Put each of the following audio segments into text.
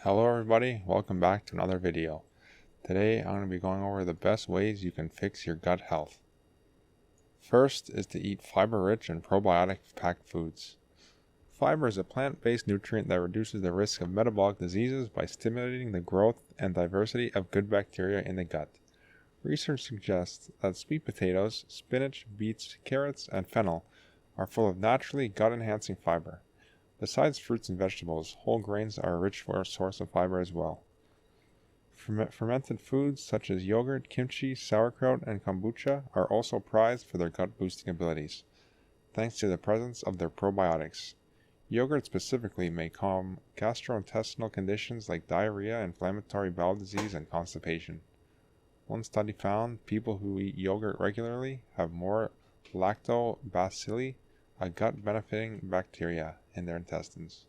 Hello everybody, welcome back to another video. Today I'm going to be going over the best ways you can fix your gut health. First is to eat fiber-rich and probiotic-packed foods. Fiber is a plant-based nutrient that reduces the risk of metabolic diseases by stimulating the growth and diversity of good bacteria in the gut. Research suggests that sweet potatoes, spinach, beets, carrots, and fennel are full of naturally gut-enhancing fiber. Besides fruits and vegetables, whole grains are a rich source of fiber as well. Fermented foods such as yogurt, kimchi, sauerkraut, and kombucha are also prized for their gut-boosting abilities, thanks to the presence of their probiotics. Yogurt specifically may calm gastrointestinal conditions like diarrhea, inflammatory bowel disease, and constipation. One study found people who eat yogurt regularly have more lactobacilli, a gut-benefiting bacteria, in their intestines,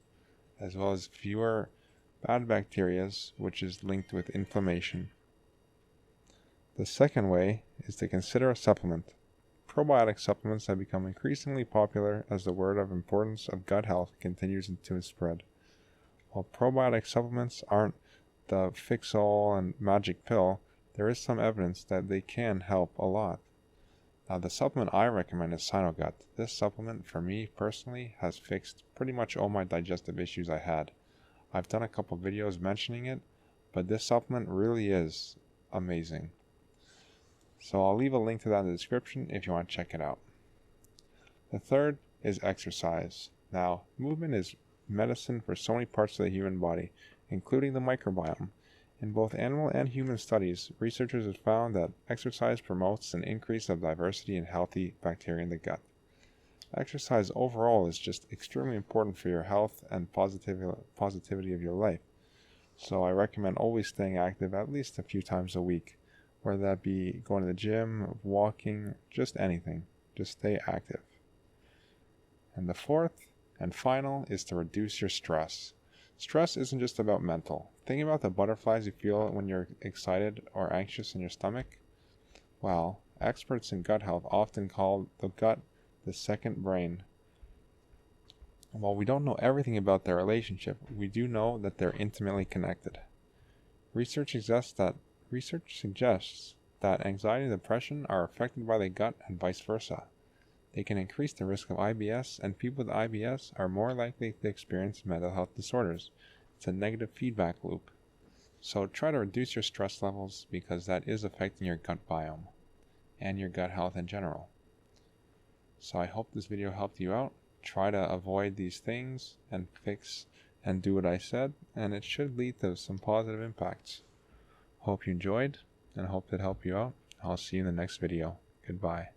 as well as fewer bad bacteria, which is linked with inflammation. The second way is to consider a supplement. Probiotic supplements have become increasingly popular as the word of importance of gut health continues to spread. While probiotic supplements aren't the fix-all and magic pill, there is some evidence that they can help a lot. Now, the supplement I recommend is Sinogut. This supplement, for me personally, has fixed pretty much all my digestive issues I had. I've done a couple videos mentioning it, but this supplement really is amazing. So I'll leave a link to that in the description if you want to check it out. The third is exercise. Now, movement is medicine for so many parts of the human body, including the microbiome. In both animal and human studies, researchers have found that exercise promotes an increase of diversity and healthy bacteria in the gut. Exercise overall is just extremely important for your health and positivity of your life. So I recommend always staying active at least a few times a week, whether that be going to the gym, walking, just anything. Just stay active. And the fourth and final is to reduce your stress. Stress isn't just about mental. Think about the butterflies you feel when you're excited or anxious in your stomach. Well, experts in gut health often call the gut the second brain. While we don't know everything about their relationship, we do know that they're intimately connected. Research suggests that anxiety and depression are affected by the gut and vice versa. They can increase the risk of IBS, and people with IBS are more likely to experience mental health disorders. It's a negative feedback loop. So try to reduce your stress levels because that is affecting your gut biome and your gut health in general. So I hope this video helped you out. Try to avoid these things and fix and do what I said, and it should lead to some positive impacts. Hope you enjoyed and hope it helped you out. I'll see you in the next video. Goodbye.